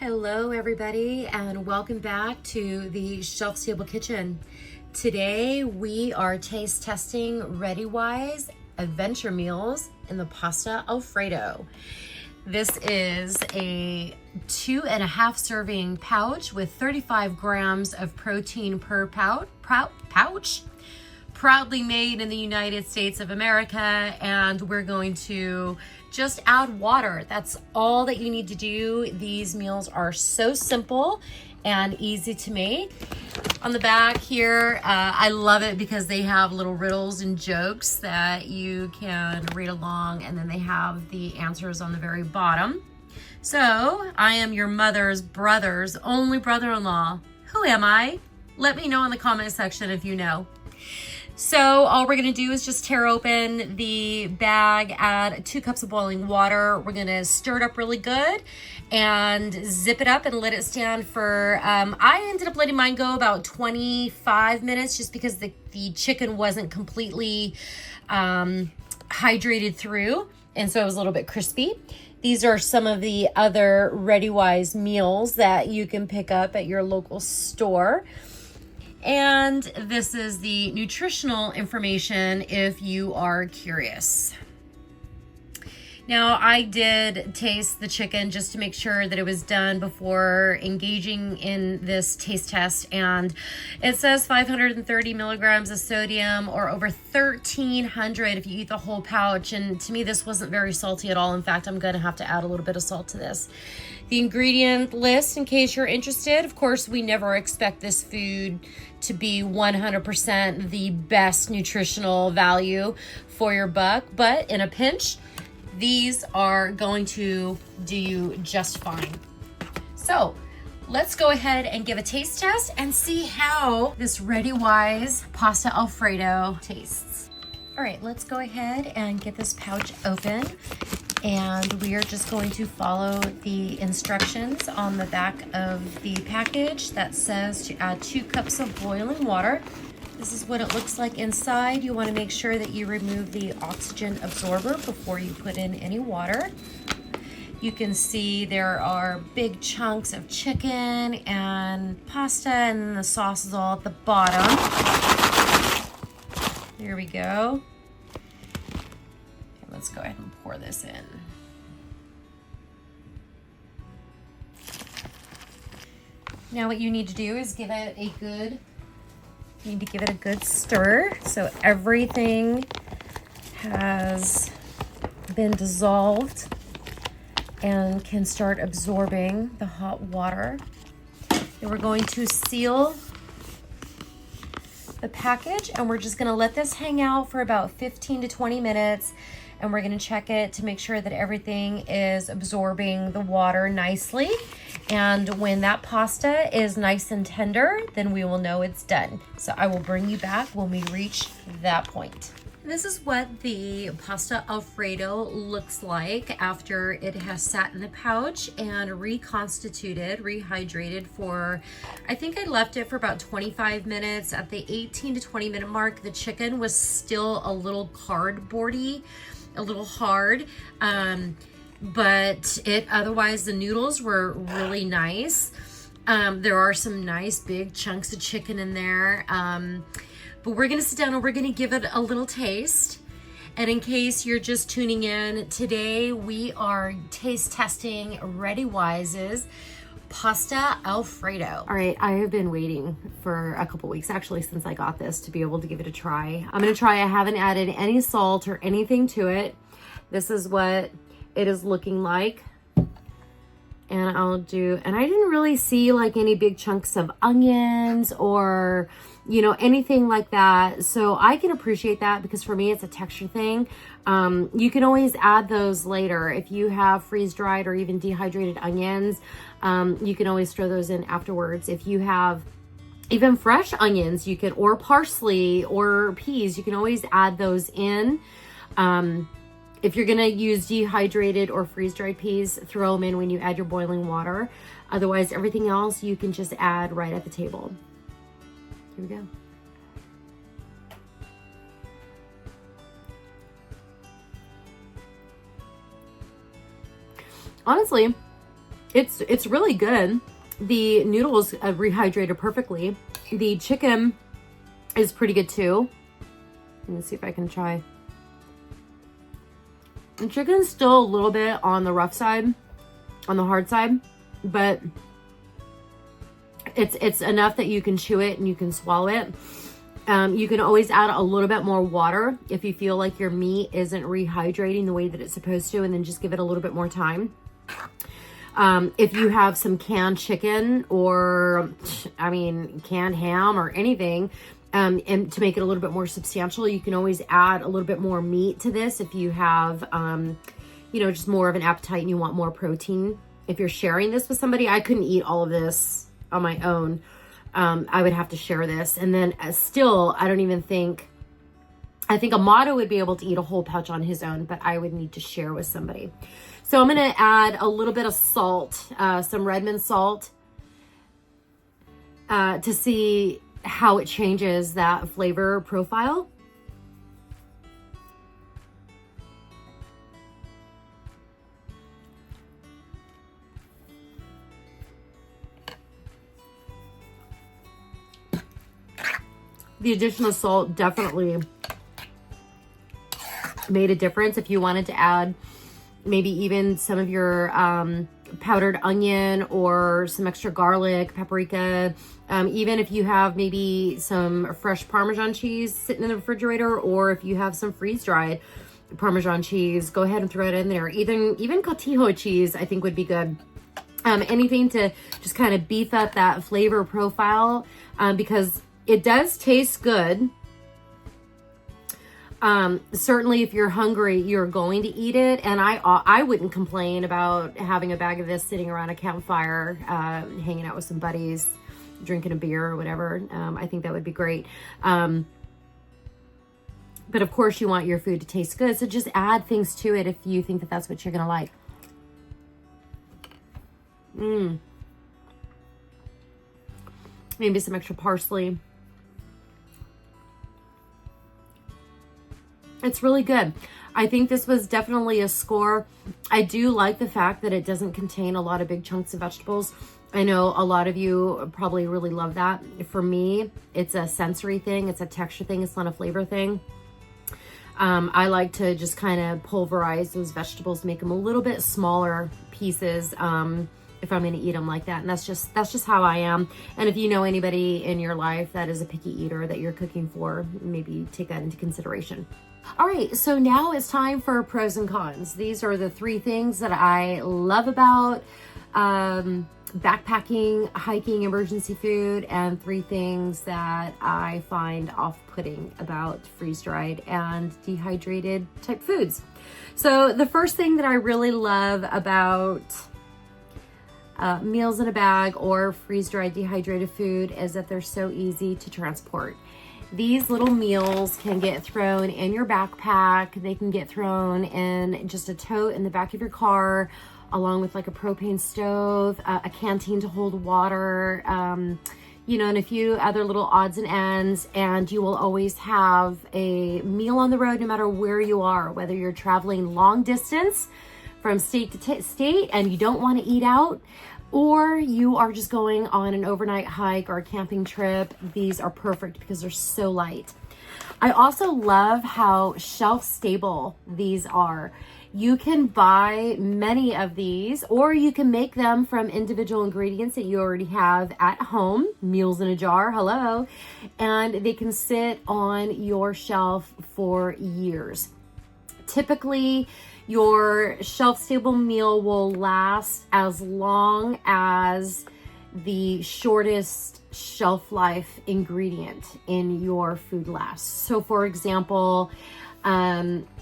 Hello everybody, and welcome back to the Shelf Stable Kitchen. Today we are taste testing Readywise adventure meals in the pasta Alfredo. This is a 2.5 serving pouch with 35 grams of protein per pouch. Proudly made in the United States of America, and we're going to just add water. That's all that you need to do. These meals are so simple and easy to make. On the back here, I love it because they have little riddles and jokes that you can read along, and then they have the answers on the very bottom. So, I am your mother's brother's only brother-in-law. Who am I? Let me know in the comment section if you know. So all we're gonna do is just tear open the bag, add 2 cups of boiling water. We're gonna stir it up really good and zip it up and let it stand for, I ended up letting mine go about 25 minutes just because the chicken wasn't completely hydrated through. And so it was a little bit crispy. These are some of the other Readywise meals that you can pick up at your local store. And this is the nutritional information if you are curious. Now, I did taste the chicken just to make sure that it was done before engaging in this taste test. And it says 530 milligrams of sodium, or over 1,300 if you eat the whole pouch. And to me, this wasn't very salty at all. In fact, I'm gonna have to add a little bit of salt to this. The ingredient list, in case you're interested, of course, we never expect this food to be 100% the best nutritional value for your buck, but in a pinch, these are going to do you just fine. So let's go ahead and give a taste test and see how this Readywise Pasta Alfredo tastes. All right, let's go ahead and get this pouch open. And we are just going to follow the instructions on the back of the package that says to add 2 cups of boiling water. This is what it looks like inside. You want to make sure that you remove the oxygen absorber before you put in any water. You can see there are big chunks of chicken and pasta, and the sauce is all at the bottom. There we go. Okay, let's go ahead and pour this in. Now what you need to do is give it a good stir so everything has been dissolved and can start absorbing the hot water. Then we're going to seal the package, and we're just going to let this hang out for about 15 to 20 minutes, and we're going to check it to make sure that everything is absorbing the water nicely. And when that pasta is nice and tender, then we will know it's done. So I will bring you back when we reach that point. This is what the pasta Alfredo looks like after it has sat in the pouch and reconstituted, rehydrated for, I think I left it for about 25 minutes. At the 18 to 20 minute mark, the chicken was still a little cardboardy, a little hard. But otherwise the noodles were really nice. There are some nice big chunks of chicken in there. But we're gonna sit down and we're gonna give it a little taste. And in case you're just tuning in, today we are taste testing Readywise's Pasta Alfredo. All right, I have been waiting for a couple weeks, actually, since I got this to be able to give it a try. I'm gonna try. I haven't added any salt or anything to it. This is what it is looking like. And I didn't really see like any big chunks of onions or, you know, anything like that. So I can appreciate that because for me, it's a texture thing. You can always add those later. If you have freeze-dried or even dehydrated onions, you can always throw those in afterwards. If you have even fresh onions, you can, or parsley or peas, you can always add those in. If you're gonna use dehydrated or freeze-dried peas, throw them in when you add your boiling water. Otherwise, everything else you can just add right at the table. Here we go. Honestly, It's really good. The noodles rehydrated perfectly. The chicken is pretty good too. Let me see if I can try. The chicken's still a little bit on the rough side, on the hard side, but it's enough that you can chew it and you can swallow it. You can always add a little bit more water if you feel like your meat isn't rehydrating the way that it's supposed to, and then just give it a little bit more time. If you have some canned chicken or, canned ham or anything, and to make it a little bit more substantial, you can always add a little bit more meat to this if you have, just more of an appetite and you want more protein. If you're sharing this with somebody, I couldn't eat all of this on my own. I would have to share this. And then still, I think Amato would be able to eat a whole pouch on his own, but I would need to share with somebody. So I'm going to add a little bit of salt, some Redmond salt, to see how it changes that flavor profile. The addition of salt definitely made a difference. If you wanted to add maybe even some of your powdered onion or some extra garlic, paprika, even if you have maybe some fresh Parmesan cheese sitting in the refrigerator, or if you have some freeze-dried Parmesan cheese, go ahead and throw it in there. Even cotija cheese, I think, would be good. Anything to just kind of beef up that flavor profile, because it does taste good. Certainly if you're hungry, you're going to eat it. And I wouldn't complain about having a bag of this sitting around a campfire, hanging out with some buddies, drinking a beer or whatever. I think that would be great. But of course you want your food to taste good. So just add things to it if you think that that's what you're going to like. Maybe some extra parsley. It's really good. I think this was definitely a score. I do like the fact that it doesn't contain a lot of big chunks of vegetables. I know a lot of you probably really love that. For me, it's a sensory thing. It's a texture thing. It's not a flavor thing. I like to just kind of pulverize those vegetables, make them a little bit smaller pieces, if I'm going to eat them like that. And that's just how I am. And if you know anybody in your life that is a picky eater that you're cooking for, maybe take that into consideration. All right, so now it's time for pros and cons. These are the 3 things that I love about backpacking, hiking, emergency food, and 3 things that I find off-putting about freeze-dried and dehydrated type foods. So the first thing that I really love about meals in a bag or freeze-dried dehydrated food is that they're so easy to transport. These little meals can get thrown in your backpack. They can get thrown in just a tote in the back of your car, along with like a propane stove, a canteen to hold water, and a few other little odds and ends. And you will always have a meal on the road, no matter where you are, whether you're traveling long distance from state to state and you don't want to eat out, or you are just going on an overnight hike or a camping trip. These are perfect because they're so light. I also love how shelf stable these are. You can buy many of these, or you can make them from individual ingredients that you already have at home, meals in a jar, hello, and they can sit on your shelf for years. Typically, your shelf-stable meal will last as long as the shortest shelf life ingredient in your food lasts. So for example,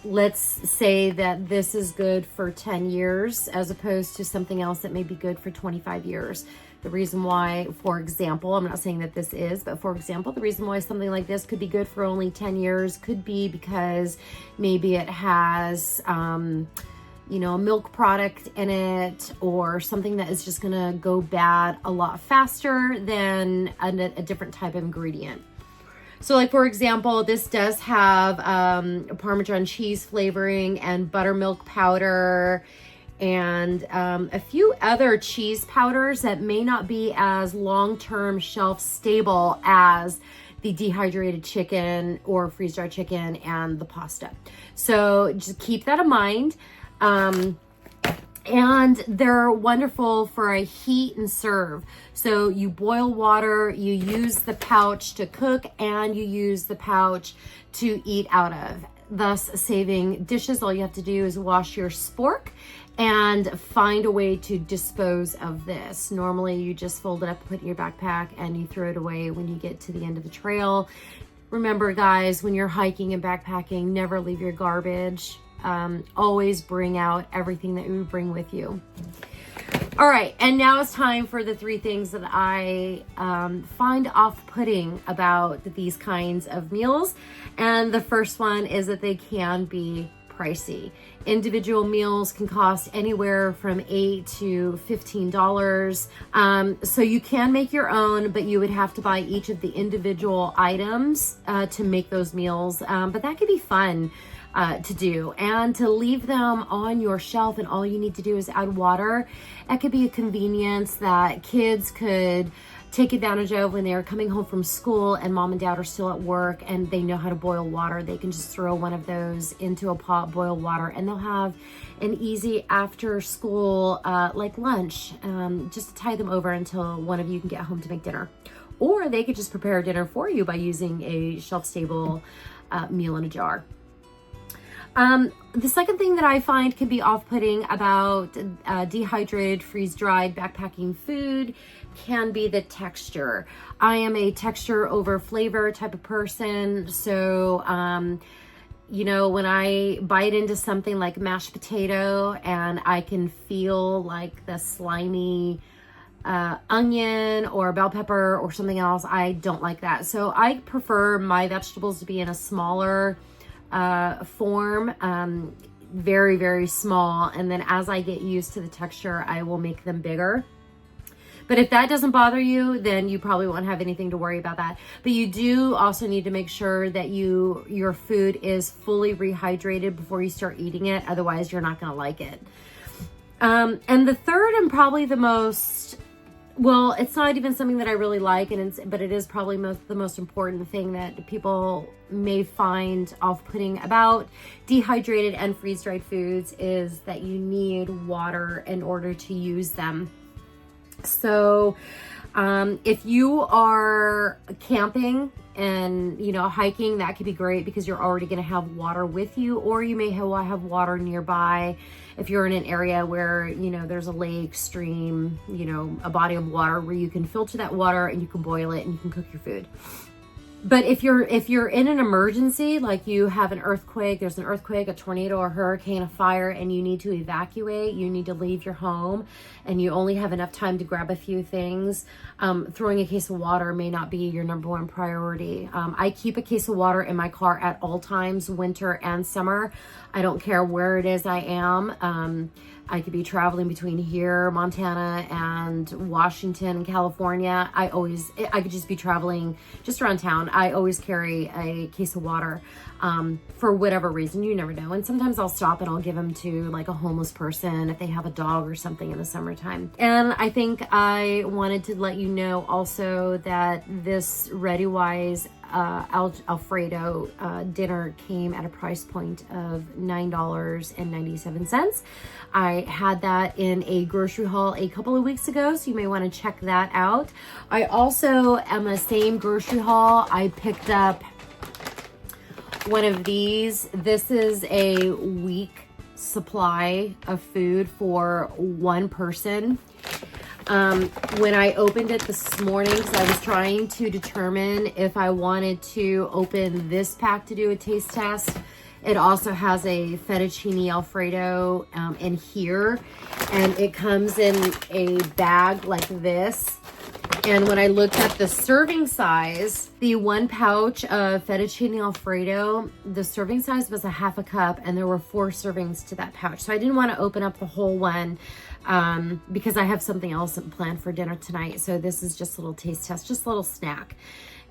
let's say that this is good for 10 years as opposed to something else that may be good for 25 years. The reason why, for example, I'm not saying that this is, but for example, the reason why something like this could be good for only 10 years could be because maybe it has, a milk product in it, or something that is just gonna go bad a lot faster than a different type of ingredient. So like, for example, this does have Parmesan cheese flavoring and buttermilk powder and a few other cheese powders that may not be as long-term shelf stable as the dehydrated chicken or freeze-dried chicken and the pasta. So just keep that in mind. And they're wonderful for a heat and serve. So you boil water, you use the pouch to cook, and you use the pouch to eat out of, thus saving dishes. All you have to do is wash your spork and find a way to dispose of this. Normally you just fold it up, put it in your backpack, and you throw it away when you get to the end of the trail. Remember, guys, when you're hiking and backpacking, never leave your garbage. Always bring out everything that you bring with you. All right, and now it's time for the 3 things that I find off-putting about these kinds of meals. And the first one is that they can be pricey. Individual meals can cost anywhere from $8 to $15. So you can make your own, but you would have to buy each of the individual items to make those meals. But that could be fun to do, and to leave them on your shelf, and all you need to do is add water. That could be a convenience that kids could take advantage of when they're coming home from school and mom and dad are still at work and they know how to boil water. They can just throw one of those into a pot, boil water, and they'll have an easy after school like lunch, just to tide them over until one of you can get home to make dinner. Or they could just prepare dinner for you by using a shelf-stable meal in a jar. The second thing that I find can be off-putting about dehydrated, freeze-dried backpacking food can be the texture. I am a texture over flavor type of person. So, you know, when I bite into something like mashed potato and I can feel like the slimy onion or bell pepper or something else, I don't like that. So I prefer my vegetables to be in a smaller form, very, very small. And then as I get used to the texture, I will make them bigger. But if that doesn't bother you, then you probably won't have anything to worry about that. But you do also need to make sure that your food is fully rehydrated before you start eating it. Otherwise, you're not going to like it. And the third and probably the most, well, it's not even something that I really like, but it is probably the most important thing that people may find off-putting about dehydrated and freeze-dried foods is that you need water in order to use them. So if you are camping and, you know, hiking, that could be great because you're already going to have water with you, or you may have water nearby. If you're in an area where, you know, there's a lake, stream, you know, a body of water where you can filter that water and you can boil it and you can cook your food. But if you're in an emergency, like you have an earthquake, there's an earthquake, a tornado, a hurricane, a fire, and you need to evacuate, you need to leave your home, and you only have enough time to grab a few things, throwing a case of water may not be your number one priority. I keep a case of water in my car at all times, winter and summer. I don't care where it is I am. I could be traveling between here, Montana, and Washington and California. I could just be traveling just around town. I always carry a case of water for whatever reason. You never know. And sometimes I'll stop and I'll give them to like a homeless person if they have a dog or something in the summertime. And I think I wanted to let you know also that this Readywise Alfredo dinner came at a price point of $9.97. I had that in a grocery haul a couple of weeks ago, so you may want to check that out. I also, am the same grocery haul, I picked up one of these. This is a week supply of food for one person. When I opened it this morning, because I was trying to determine if I wanted to open this pack to do a taste test. It also has a fettuccine Alfredo in here, and it comes in a bag like this. And when I looked at the serving size, the one pouch of fettuccine Alfredo, the serving size was a half a cup, and there were 4 servings to that pouch. So I didn't want to open up the whole one because I have something else planned for dinner tonight. So this is just a little taste test, just a little snack.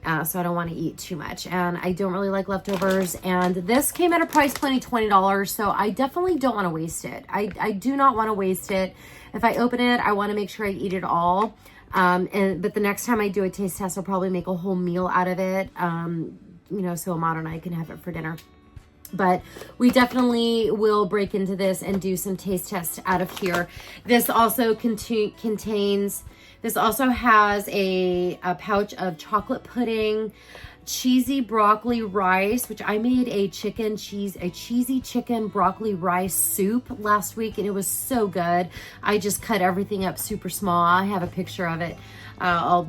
So I don't want to eat too much, and I don't really like leftovers. And this came at a price point of $20, so I definitely don't want to waste it. I do not want to waste it. If I open it, I want to make sure I eat it all. But the next time I do a taste test, I'll probably make a whole meal out of it. You know, so Ahmad and I can have it for dinner. But we definitely will break into this and do some taste tests out of here. This also this also has a pouch of chocolate pudding, cheesy broccoli rice, which I made a cheesy chicken broccoli rice soup last week, and it was so good. I just cut everything up super small. I have a picture of it.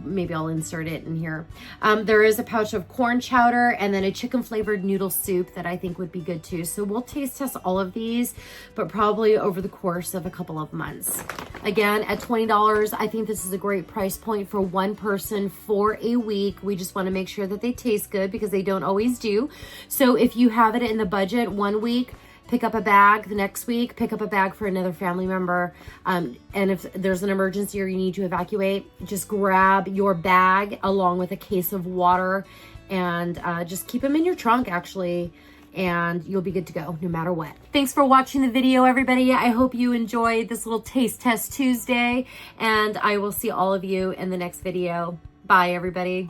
Maybe I'll insert it in here. There is a pouch of corn chowder and then a chicken flavored noodle soup that I think would be good too. So we'll taste test all of these, but probably over the course of a couple of months. Again, at $20, I think this is a great price point for one person for a week. We just want to make sure that they taste good because they don't always do. So if you have it in the budget, 1 week, pick up a bag. The next week, pick up a bag for another family member. And if there's an emergency or you need to evacuate, just grab your bag along with a case of water and just keep them in your trunk, actually, and you'll be good to go no matter what. Thanks for watching the video, everybody. I hope you enjoyed this little Taste Test Tuesday, and I will see all of you in the next video. Bye, everybody.